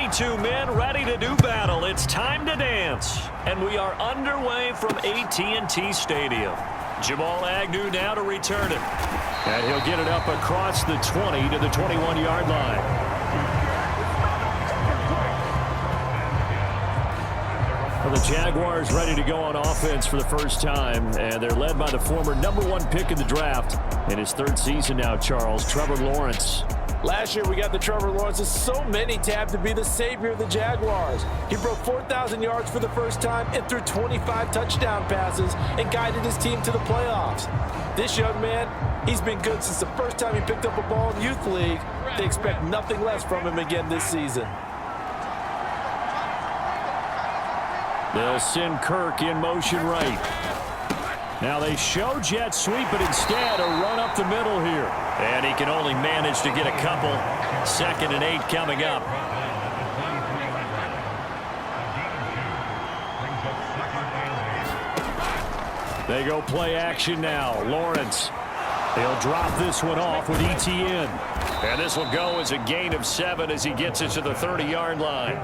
22 men ready to do battle. It's time to dance. And we are underway from AT&T Stadium. Jamal Agnew now to return it. And he'll get it up across the 20 to the 21-yard line. Well, the Jaguars ready to go on offense for the first time, and they're led by the former #1 pick in the draft in his third season now, Charles, Trevor Lawrence. Last year we got the Trevor Lawrences. So many tabbed to be the savior of the Jaguars. He broke 4,000 yards for the first time and threw 25 touchdown passes and guided his team to the playoffs. This young man, he's been good since the first time he picked up a ball in Youth League. They expect nothing less from him again this season. They'll send Kirk in motion right. Now they show jet sweep, but instead a run up the middle here. And he can only manage to get a couple. 2nd and 8 coming up. They go play action now. Lawrence. He'll drop this one off with ETN. And this will go as a gain of 7 as he gets it to the 30-yard line.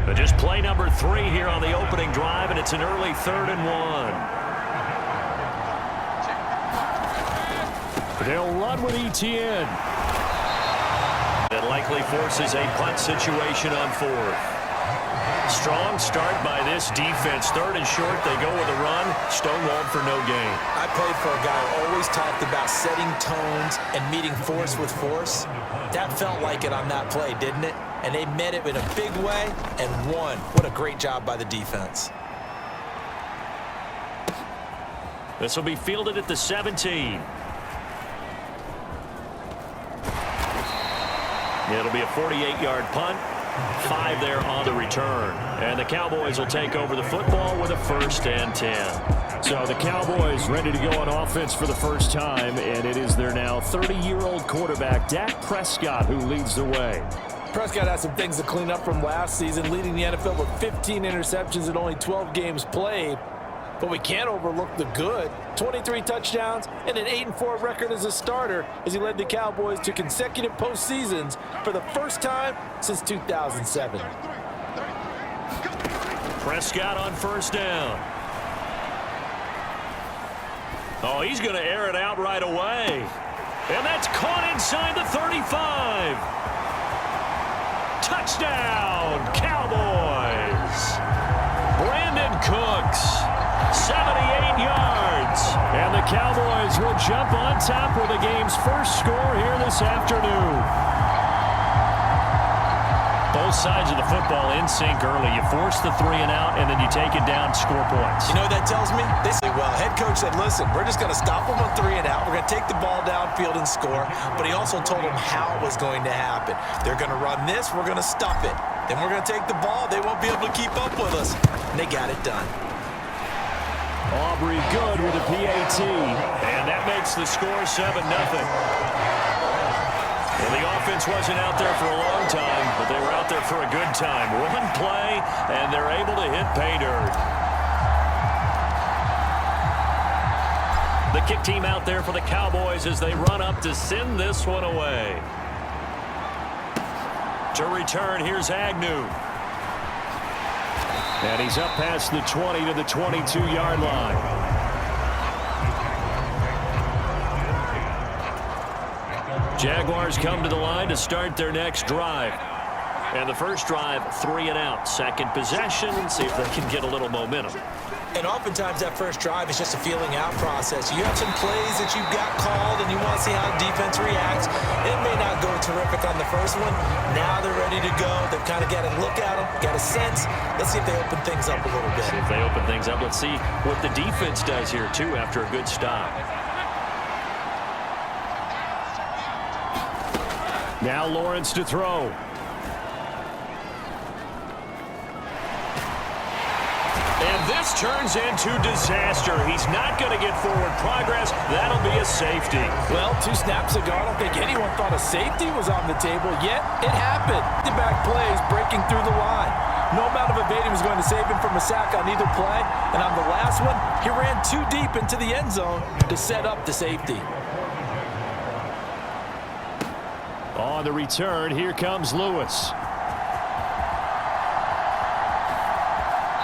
But just play number 3 here on the opening drive, and it's an early 3rd and 1. They'll run with ETN. That likely forces a punt situation on 4th. Strong start by this defense. 3rd and short, they go with a run. Stonewalled for no gain. I played for a guy who always talked about setting tones and meeting force with force. That felt like it on that play, didn't it? And they met it in a big way and won. What a great job by the defense. This will be fielded at the 17. It'll be a 48-yard punt. 5 there on the return. And the Cowboys will take over the football with a 1st and 10. So the Cowboys ready to go on offense for the first time, and it is their now 30-year-old quarterback, Dak Prescott, who leads the way. Prescott has some things to clean up from last season, leading the NFL with 15 interceptions in only 12 games played. But we can't overlook the good. 23 touchdowns and an 8-4 record as a starter as he led the Cowboys to consecutive postseasons for the first time since 2007. Prescott on 1st down. Oh, he's going to air it out right away. And that's caught inside the 35. Touchdown, Cowboys. Brandon Cooks, 78 yards. And the Cowboys will jump on top with the game's first score here this afternoon. Both sides of the football in sync early. You force the 3 and out, and then you take it down, score points. You know what that tells me? They say, well, head coach said, listen, we're just going to stop them on 3 and out. We're going to take the ball downfield and score. But he also told them how it was going to happen. They're going to run this. We're going to stop it. Then we're going to take the ball. They won't be able to keep up with us. And they got it done. Aubrey good with a PAT. And that makes the score 7-0. Well, the offense wasn't out there for a long time, but they were out there for a good time. One play, and they're able to hit pay dirt. The kick team out there for the Cowboys as they run up to send this one away. To return, here's Agnew. And he's up past the 20 to the 22-yard line. Jaguars come to the line to start their next drive. And the first drive, 3 and out. Second possession, see if they can get a little momentum. And oftentimes that first drive is just a feeling out process. You have some plays that you've got called and you want to see how the defense reacts. It may not go terrific on the first one. Now they're ready to go. They've kind of got to look at them, got a sense. Let's see if they open things up a little bit. See if they open things up. Let's see what the defense does here, too, after a good stop. Now Lawrence to throw. And this turns into disaster. He's not going to get forward progress. That'll be a safety. Well, 2 snaps ago, I don't think anyone thought a safety was on the table, yet it happened. The back plays breaking through the line. No amount of evading was going to save him from a sack on either play. And on the last one, he ran too deep into the end zone to set up the safety. On the return, here comes Lewis.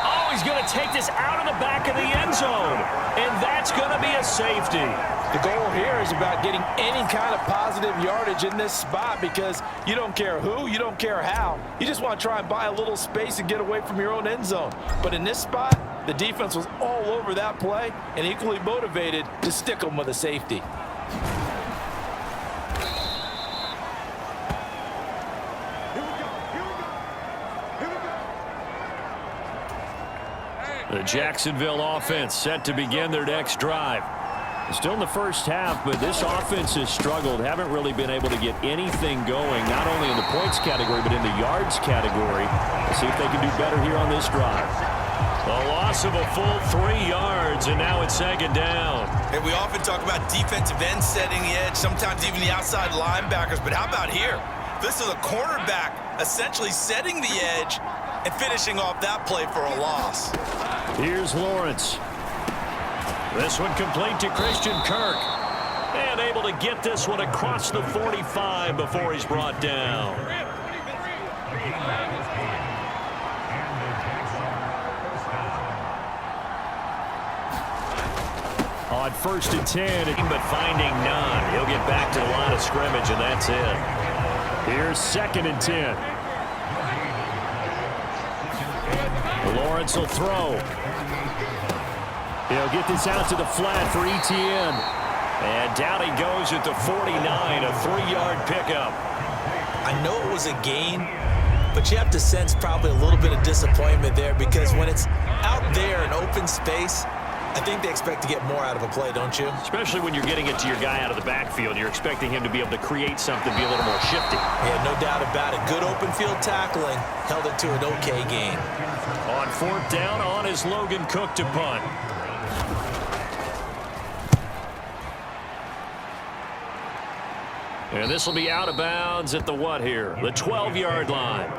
Oh, he's going to take this out of the back of the end zone. And that's going to be a safety. The goal here is about getting any kind of positive yardage in this spot because you don't care who, you don't care how. You just want to try and buy a little space and get away from your own end zone. But in this spot, the defense was all over that play and equally motivated to stick them with a safety. The Jacksonville offense set to begin their next drive. Still in the first half, but this offense has struggled. Haven't really been able to get anything going, not only in the points category, but in the yards category. Let's see if they can do better here on this drive. A loss of a full 3 yards, and now it's second down. And we often talk about defensive ends setting the edge, sometimes even the outside linebackers. But how about here? This is a cornerback essentially setting the edge and finishing off that play for a loss. Here's Lawrence. This one complete to Christian Kirk. And able to get this one across the 45 before he's brought down. On 1st and 10, but finding none. He'll get back to the line of scrimmage, and that's it. Here's 2nd and 10. Lawrence will throw. He'll get this out to the flat for Etienne. And down he goes at the 49, a 3-yard pickup. I know it was a gain, but you have to sense probably a little bit of disappointment there because when it's out there in open space, I think they expect to get more out of a play, don't you? Especially when you're getting it to your guy out of the backfield. You're expecting him to be able to create something, be a little more shifty. Yeah, no doubt about it. Good open field tackling. Held it to an okay gain. On 4th down, on is Logan Cook to punt. And this will be out of bounds at the what here? The 12-yard line.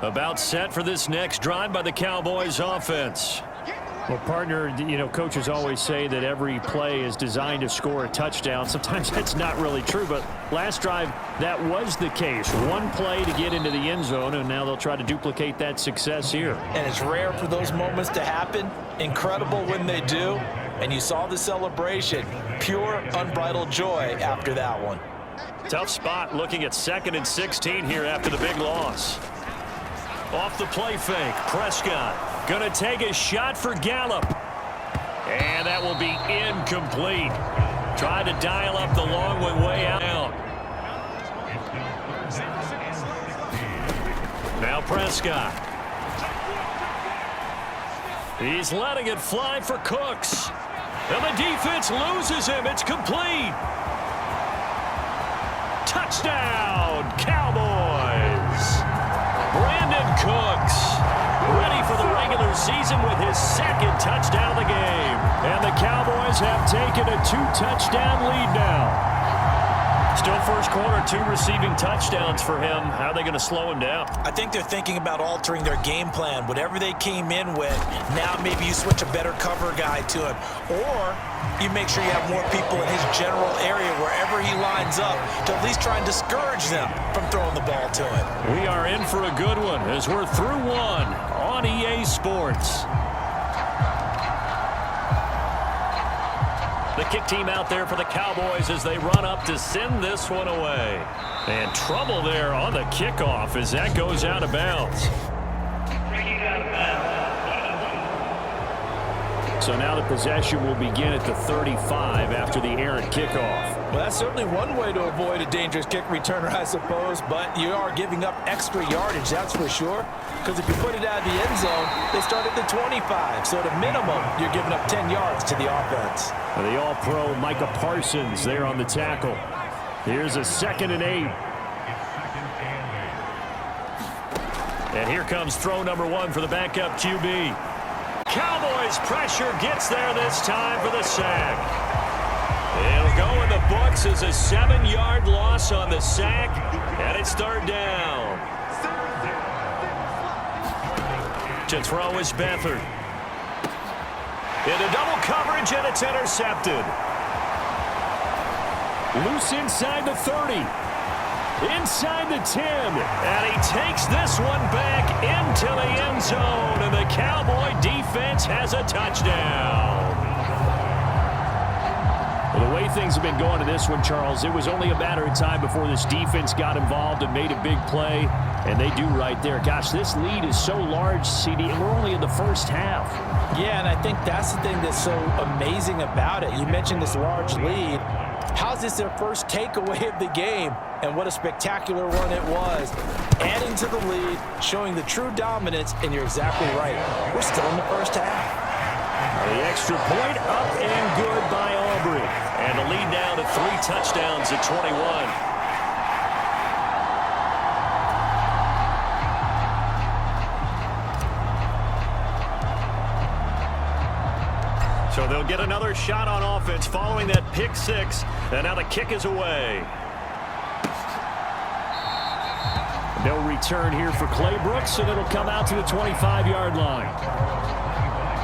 About set for this next drive by the Cowboys offense. Well, partner, you know, coaches always say that every play is designed to score a touchdown. Sometimes that's not really true, but last drive, that was the case. One play to get into the end zone, and now they'll try to duplicate that success here. And it's rare for those moments to happen. Incredible when they do. And you saw the celebration. Pure, unbridled joy after that one. Tough spot looking at 2nd and 16 here after the big loss. Off the play fake, Prescott going to take a shot for Gallup. And that will be incomplete. Tried to dial up the long one way out. Now Prescott. He's letting it fly for Cooks. And the defense loses him. It's complete. Touchdown, Cowboys. Brandon Cooks ready for the regular season with his 2nd touchdown of the game. And the Cowboys have taken a 2-touchdown lead now. Still first quarter, 2 receiving touchdowns for him. How are they going to slow him down? I think they're thinking about altering their game plan. Whatever they came in with, now maybe you switch a better cover guy to him. Or you make sure you have more people in his general area wherever he lines up to at least try and discourage them from throwing the ball to him. We are in for a good one as we're through one on EA Sports. The kick team out there for the Cowboys as they run up to send this one away. And trouble there on the kickoff as that goes out of bounds. So now the possession will begin at the 35 after the errant kickoff. Well, that's certainly one way to avoid a dangerous kick returner, I suppose, but you are giving up extra yardage, that's for sure. Because if you put it out of the end zone, they start at the 25. So at a minimum, you're giving up 10 yards to the offense. The all-pro Micah Parsons there on the tackle. Here's a 2nd and 8. And here comes throw number 1 for the backup QB. Cowboys pressure gets there this time for the sack. It'll go in the books as a 7-yard loss on the sack, and it's 3rd down. To throw is Beathard. Into double coverage, and it's intercepted. Loose inside the 30. Inside the 10. And he takes this one back into the end zone. And the Cowboy defense has a touchdown. Well, the way things have been going to this one, Charles, it was only a matter of time before this defense got involved and made a big play. And they do right there. Gosh, this lead is so large, CD, and we're only in the first half. Yeah, and I think that's the thing that's so amazing about it. You mentioned this large lead. How's this their first takeaway of the game? And what a spectacular one it was. Adding to the lead, showing the true dominance, and you're exactly right. We're still in the first half. The extra point up and good by Aubrey. And the lead now to 3 touchdowns at 21. So they'll get another shot on offense following that pick 6. And now the kick is away. No return here for Clay Brooks, and it'll come out to the 25-yard line.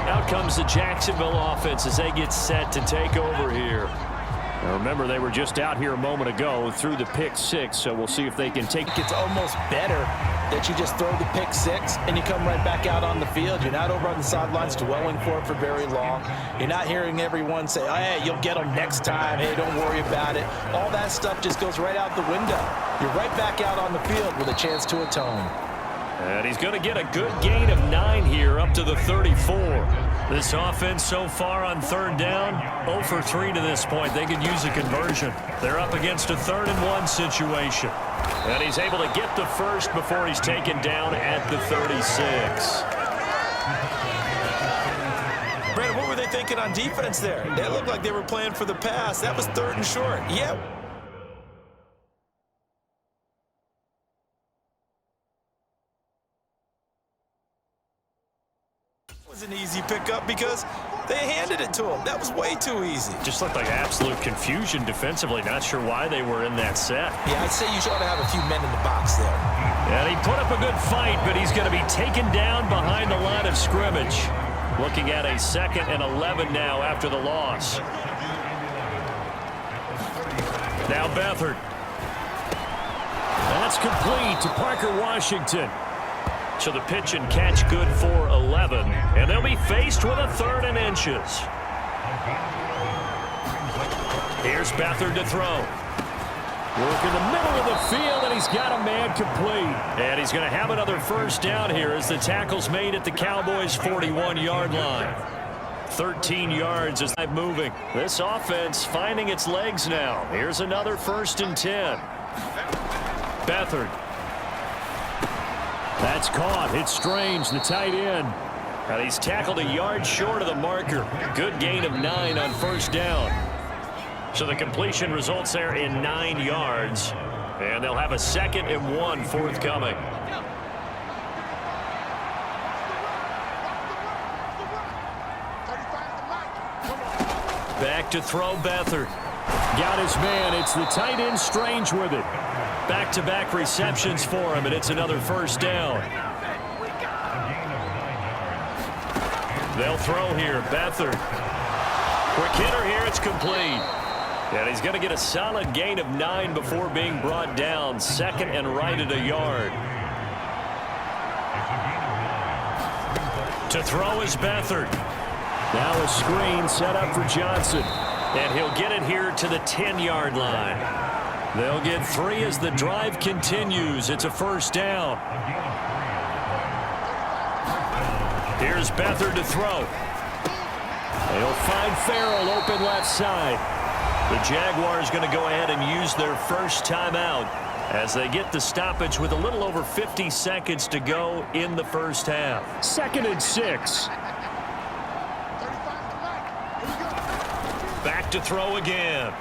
Out comes the Jacksonville offense as they get set to take over here. Now remember, they were just out here a moment ago through the pick 6, so we'll see if they can take. It's almost better that you just throw the pick 6 and you come right back out on the field. You're not over on the sidelines dwelling for it for very long. You're not hearing everyone say, oh, hey, you'll get them next time. Hey, don't worry about it. All that stuff just goes right out the window. You're right back out on the field with a chance to atone. And he's going to get a good gain of 9 here up to the 34. This offense so far on 3rd down, 0 for 3 to this point. They could use a conversion. They're up against a 3rd and 1 situation. And he's able to get the first before he's taken down at the 36. Brandon, what were they thinking on defense there? They looked like they were playing for the pass. That was 3rd and short. Yep. An easy pickup because they handed it to him. That was way too easy. Just looked like absolute confusion defensively. Not sure why they were in that set. Yeah, I'd say you ought to have a few men in the box there. And he put up a good fight, but he's going to be taken down behind the line of scrimmage. Looking at a 2nd and 11 now after the loss. Now Beathard. That's complete to Parker Washington. So the pitch and catch good for 11. And they'll be faced with a 3rd and inches. Here's Beathard to throw. Work in the middle of the field, and he's got a man complete. And he's going to have another first down here as the tackle's made at the Cowboys' 41-yard line. 13 yards as they're moving. This offense finding its legs now. Here's another 1st and 10. Beathard. That's caught. It's Strange, the tight end. And he's tackled a yard short of the marker. Good gain of 9 on 1st down. So the completion results there in 9 yards. And they'll have a 2nd and 1 forthcoming. Back to throw Beathard. Got his man. It's the tight end Strange with it. Back-to-back receptions for him, and it's another 1st down. They'll throw here. Beathard. Quick hitter here. It's complete. And he's going to get a solid gain of 9 before being brought down. 2nd and right at a yard. To throw is Beathard. Now a screen set up for Johnson. And he'll get it here to the 10-yard line. They'll get 3 as the drive continues. It's a 1st down. Here's Beathard to throw. They'll find Farrell open left side. The Jaguars going to go ahead and use their first timeout as they get the stoppage with a little over 50 seconds to go in the first half. 2nd and 6. Back to throw again.